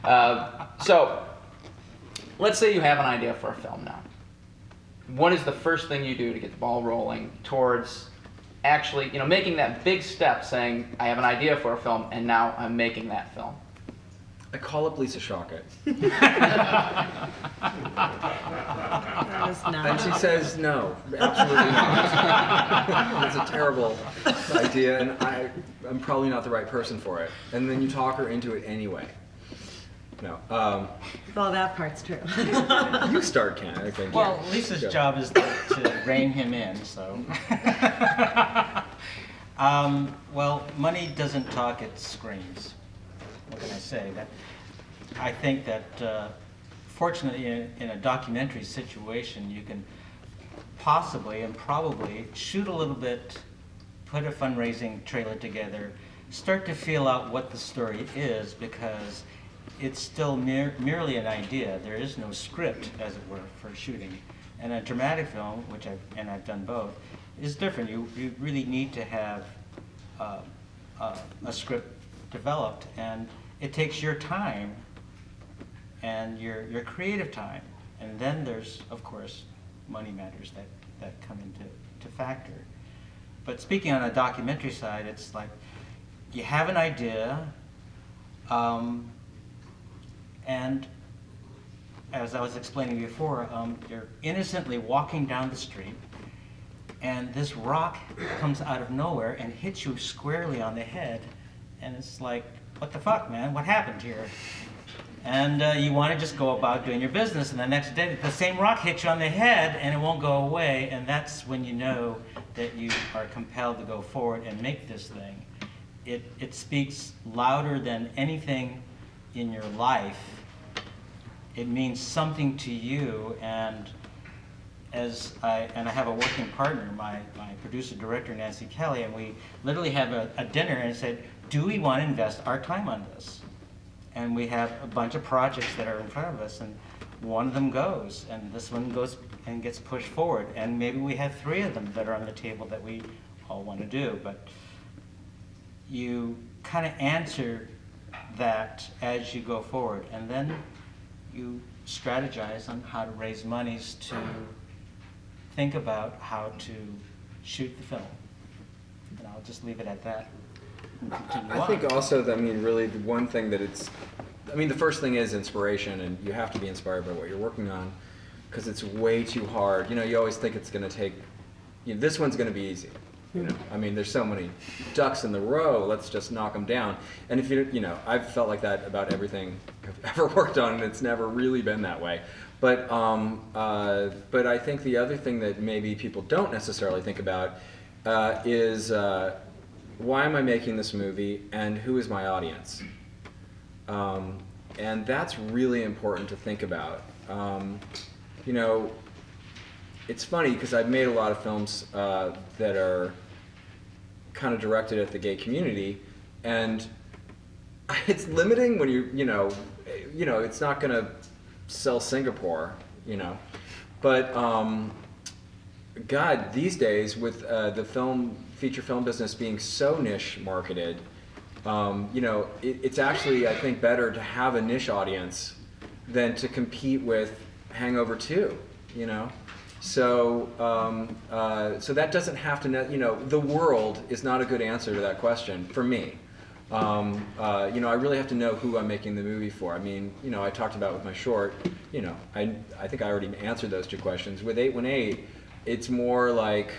So, let's say you have an idea for a film now. What is the first thing you do to get the ball rolling towards actually, making that big step, saying, I have an idea for a film, and now I'm making that film? I call up Lisa Shockett. And she says, no, absolutely not. It's a terrible idea, and I'm probably not the right person for it. And then you talk her into it anyway. No. Well, that part's true. You start, Ken, I think. Well, Lisa's job is to rein him in, so. Well, money doesn't talk, it screams. What can I say? I think that fortunately in a documentary situation you can possibly and probably shoot a little bit, put a fundraising trailer together, start to feel out what the story is, because it's still merely an idea. There is no script, as it were, for shooting. And a dramatic film, which I've done both, is different. You really need to have a script developed, and it takes your time and your creative time. And then there's, of course, money matters that come into factor. But speaking on a documentary side, it's like you have an idea, and as I was explaining before, you're innocently walking down the street, and this rock comes out of nowhere and hits you squarely on the head, and it's like, what the fuck, man? What happened here? And you want to just go about doing your business, and the next day the same rock hits you on the head and it won't go away, and that's when you know that you are compelled to go forward and make this thing. It speaks louder than anything in your life. It means something to you, and I have a working partner, my producer director Nancy Kelly, and we literally have a dinner and said, do we want to invest our time on this? And we have a bunch of projects that are in front of us, and one of them goes, and this one goes and gets pushed forward, and maybe we have 3 of them that are on the table that we all want to do. But you kind of answer that as you go forward, and then you strategize on how to raise monies to think about how to shoot the film. And I'll just leave it at that. I think also that, really the one thing that the first thing is inspiration, and you have to be inspired by what you're working on, because it's way too hard. You always think it's going to take, this one's going to be easy. There's so many ducks in the row, let's just knock them down. And if I've felt like that about everything I've ever worked on, and it's never really been that way. But I think the other thing that maybe people don't necessarily think about is why am I making this movie, and who is my audience? And that's really important to think about. It's funny because I've made a lot of films that are kind of directed at the gay community, and it's limiting when it's not going to sell Singapore, But God, these days with the feature film business being so niche marketed, it's actually, I think, better to have a niche audience than to compete with Hangover 2, So, so that doesn't have to, the world is not a good answer to that question for me. I really have to know who I'm making the movie for. I talked about with my short, I think I already answered those 2 questions. With 818, it's more like,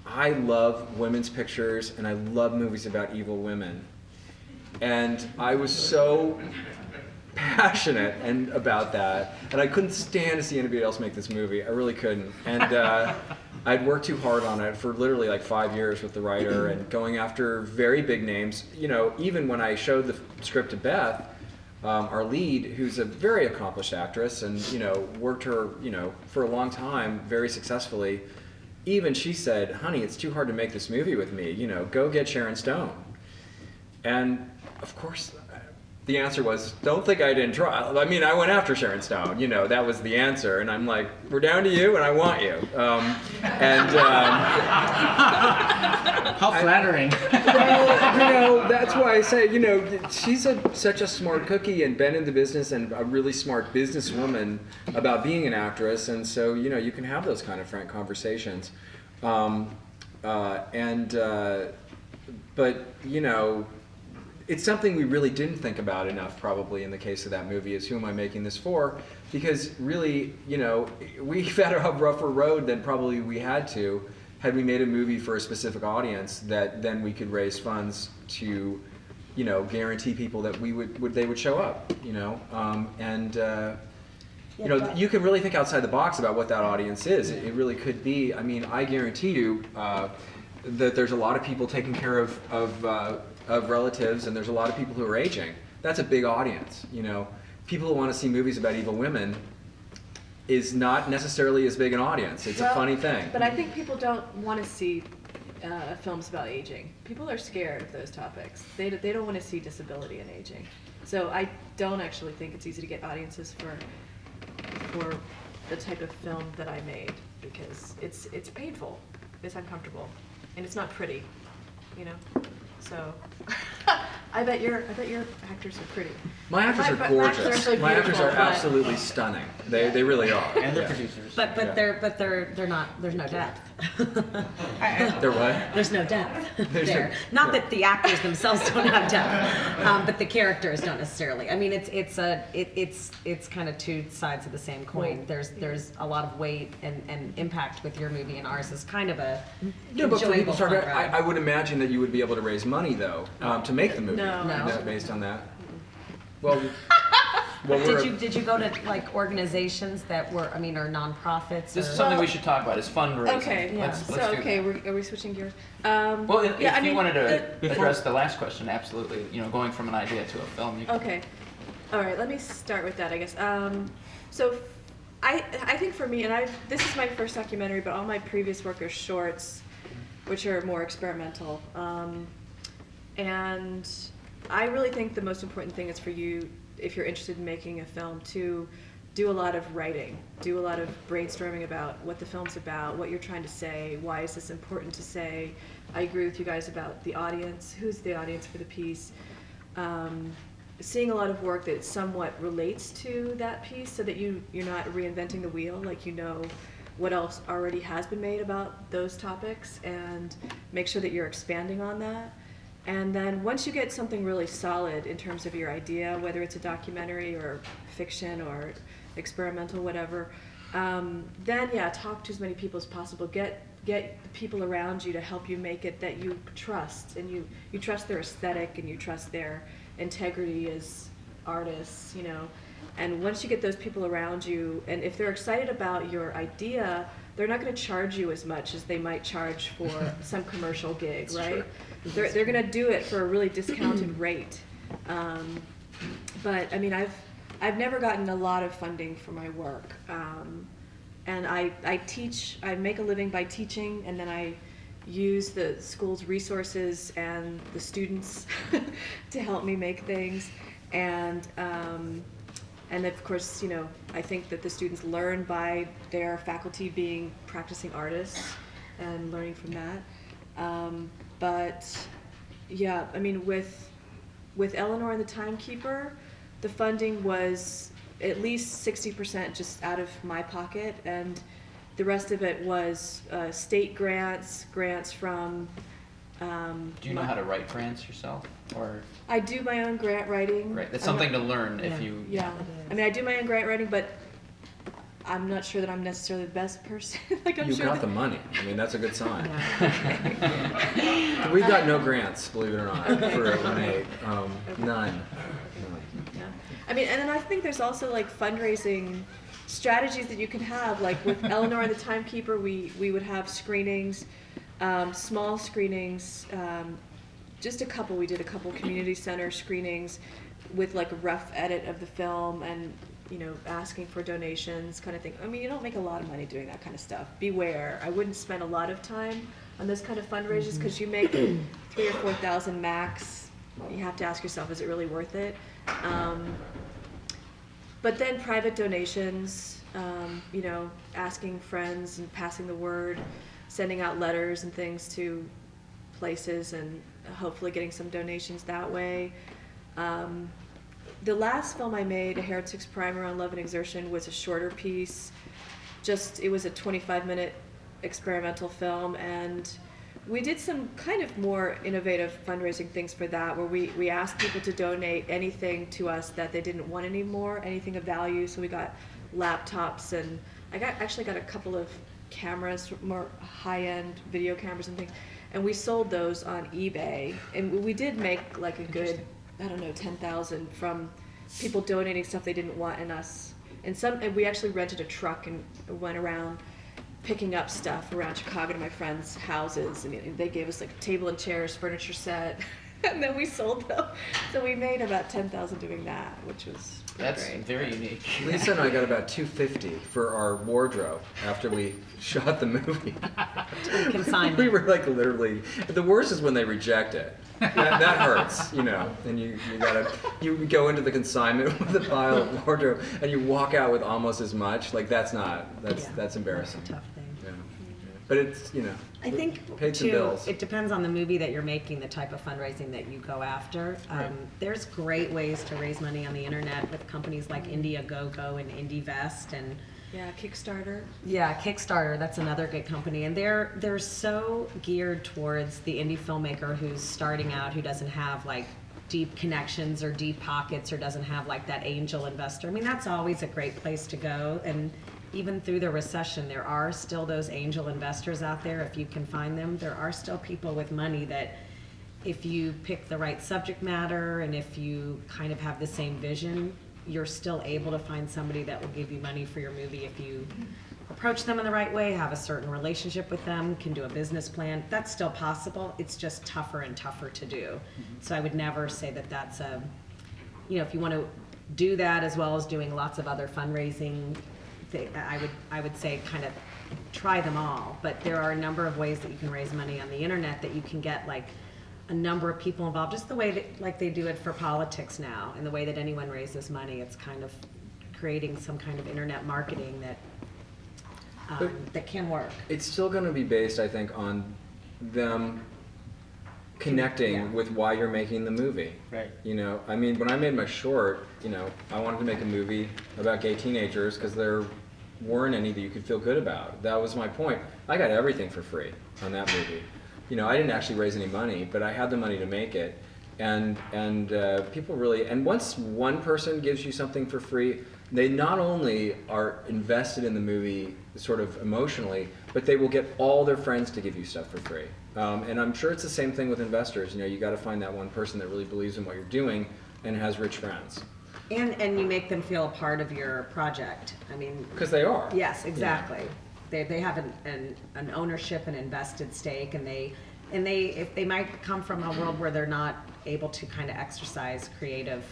I love women's pictures and I love movies about evil women. And I was so passionate about that, and I couldn't stand to see anybody else make this movie. I really couldn't. And I'd worked too hard on it for literally like 5 years with the writer, and going after very big names. Even when I showed the script to Beth, our lead, who's a very accomplished actress and worked her for a long time very successfully, even she said, honey, it's too hard to make this movie with me, go get Sharon Stone. And of course the answer was, don't think I didn't try. I mean, I went after Sharon Stone, you know, that was the answer. And I'm like, we're down to you and I want you. How flattering. Well, you know, that's why I say, you know, she's such a smart cookie and been in the business and a really smart businesswoman about being an actress. And so, you know, you can have those kind of frank conversations. But, you know, it's something we really didn't think about enough probably in the case of that movie is who am I making this for? Because really, you know, we've had a rougher road than probably we had we made a movie for a specific audience that then we could raise funds to, you know, guarantee people that they would show up, you know, you know, you can really think outside the box about what that audience is. It really could be, I mean, I guarantee you that there's a lot of people taking care of relatives, and there's a lot of people who are aging. That's a big audience, you know. People who want to see movies about evil women is not necessarily as big an audience. It's a funny thing. But I think people don't want to see films about aging. People are scared of those topics. They don't want to see disability and aging. So I don't actually think it's easy to get audiences for the type of film that I made, because it's painful, it's uncomfortable, and it's not pretty, you know. So I bet your actors are pretty. My actors are gorgeous. My actors are absolutely stunning. They really are. And the producers. But they're not. There's no depth. They're what? There's no depth There's there. no- Not that the actors themselves don't have depth, but the characters don't necessarily. I mean, it's kind of two sides of the same coin. There's a lot of weight and impact with your movie, and ours is kind of a No, but for people enjoyable starting, fun ride. I would imagine that you would be able to raise money though to make the movie. No. Based on that. Well, Did you go to like organizations that were, I mean, or nonprofits? This or? is something we should talk about, is fundraising. Okay, Yeah. Let's so do okay, that. are we switching gears? Well, if yeah, I you mean, wanted to the- address the last question, absolutely. You know, going from an idea to a film. You can, Okay, all right. Let me start with that, I guess. So, I think for me, and this is my first documentary, but all my previous work are shorts, which are more experimental. And I really think the most important thing is for you, if you're interested in making a film, to do a lot of writing, do a lot of brainstorming about what the film's about, what you're trying to say, why is this important to say. I agree with you guys about the audience, who's the audience for the piece. Seeing a lot of work that somewhat relates to that piece, so that you're not reinventing the wheel, like you know what else already has been made about those topics, and make sure that you're expanding on that. And then once you get something really solid in terms of your idea, whether it's a documentary or fiction or experimental, whatever, then yeah, talk to as many people as possible. Get the people around you to help you make it that you trust, and you trust their aesthetic, and you trust their integrity as artists, you know. And once you get those people around you, and if they're excited about your idea, they're not going to charge you as much as they might charge for some commercial gig, right? They're going to do it for a really discounted rate. But I mean, I've never gotten a lot of funding for my work, and I teach. I make a living by teaching, and then I use the school's resources and the students to help me make things, and of course, you know, I think that the students learn by their faculty being practicing artists and learning from that. But yeah, I mean, with Eleanor and the Timekeeper, the funding was at least 60% just out of my pocket, and the rest of it was state grants from. do you know how to write grants yourself, or? I do my own grant writing. Right, that's I'm something not- to learn if Yeah. you. Yeah, I mean, I do my own grant writing, but I'm not sure that I'm necessarily the best person. Like, I'm you sure got that, the money. I mean, that's a good sign. Yeah. We've got no grants, believe it or not, for Lemonade. None. yeah. I mean, and then I think there's also like fundraising strategies that you can have. Like with Eleanor and the Timekeeper, we would have screenings, small screenings, just a couple. We did a couple community center screenings with like a rough edit of the film, and you know, asking for donations, kind of thing. I mean, you don't make a lot of money doing that kind of stuff. Beware. I wouldn't spend a lot of time on those kind of fundraisers, because you make $3,000 or $4,000 max. You have to ask yourself, is it really worth it? But then private donations, you know, asking friends and passing the word, sending out letters and things to places and hopefully getting some donations that way. The last film I made, A Heretic's Primer on Love and Exertion, was a shorter piece. It was a 25-minute experimental film, and we did some kind of more innovative fundraising things for that, where we asked people to donate anything to us that they didn't want anymore, anything of value. So we got laptops, and I actually got a couple of cameras, more high-end video cameras and things, and we sold those on eBay. And we did make like a good, I don't know, 10,000 from people donating stuff they didn't want in us. And we actually rented a truck and went around picking up stuff around Chicago to my friends' houses, and they gave us like a table and chairs, furniture set, and then we sold them. So we made about 10,000 doing that, which was That's great. very unique. Lisa and I got about $250 for our wardrobe after we shot the movie. Consignment. We were like literally. The worst is when they reject it. That hurts, you know. And you go into the consignment with a pile of wardrobe, and you walk out with almost as much. Like that's embarrassing. That's a tough thing. Yeah. But it's, you know. I think paid some too, bills. it depends on the movie that you're making, the type of fundraising that you go after. There's great ways to raise money on the internet with companies like Indiegogo and IndieVest and Yeah, Kickstarter. yeah, Kickstarter. That's another good company, and they're so geared towards the indie filmmaker who's starting out, who doesn't have like deep connections or deep pockets, or doesn't have like that angel investor. I mean, that's always a great place to go, and even through the recession, there are still those angel investors out there. If you can find them, there are still people with money that, if you pick the right subject matter and if you kind of have the same vision, you're still able to find somebody that will give you money for your movie if you approach them in the right way, have a certain relationship with them, can do a business plan. That's still possible. It's just tougher and tougher to do. So I would never say that that's a, you know, if you want to do that as well as doing lots of other fundraising, I would say kind of try them all. But there are a number of ways that you can raise money on the internet, that you can get like a number of people involved, just the way that like they do it for politics now, and the way that anyone raises money. It's kind of creating some kind of internet marketing that can work. It's still going to be based, I think, on them connecting Yeah. with why you're making the movie. Right. You know, I mean, when I made my short, you know, I wanted to make a movie about gay teenagers because there weren't any that you could feel good about. That was my point. I got everything for free on that movie. You know, I didn't actually raise any money, but I had the money to make it. And people really, and once one person gives you something for free, they not only are invested in the movie sort of emotionally, but they will get all their friends to give you stuff for free. And I'm sure it's the same thing with investors. You know, you got to find that one person that really believes in what you're doing and has rich friends. And you make them feel a part of your project. I mean, Because they are. yes, exactly. They have an ownership, an invested stake, and if they might come from a world where they're not able to kind of exercise creative,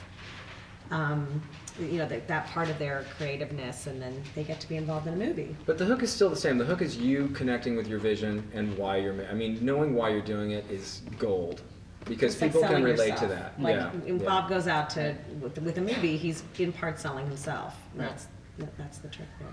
you know, that part of their creativeness, and then they get to be involved in a movie. But the hook is still the same. The hook is you connecting with your vision and why you're. I mean, knowing why you're doing it is gold, because It's like people can selling relate yourself. to that. Like yeah. when yeah. Bob goes out with a movie, he's in part selling himself. Right. That's the trick there.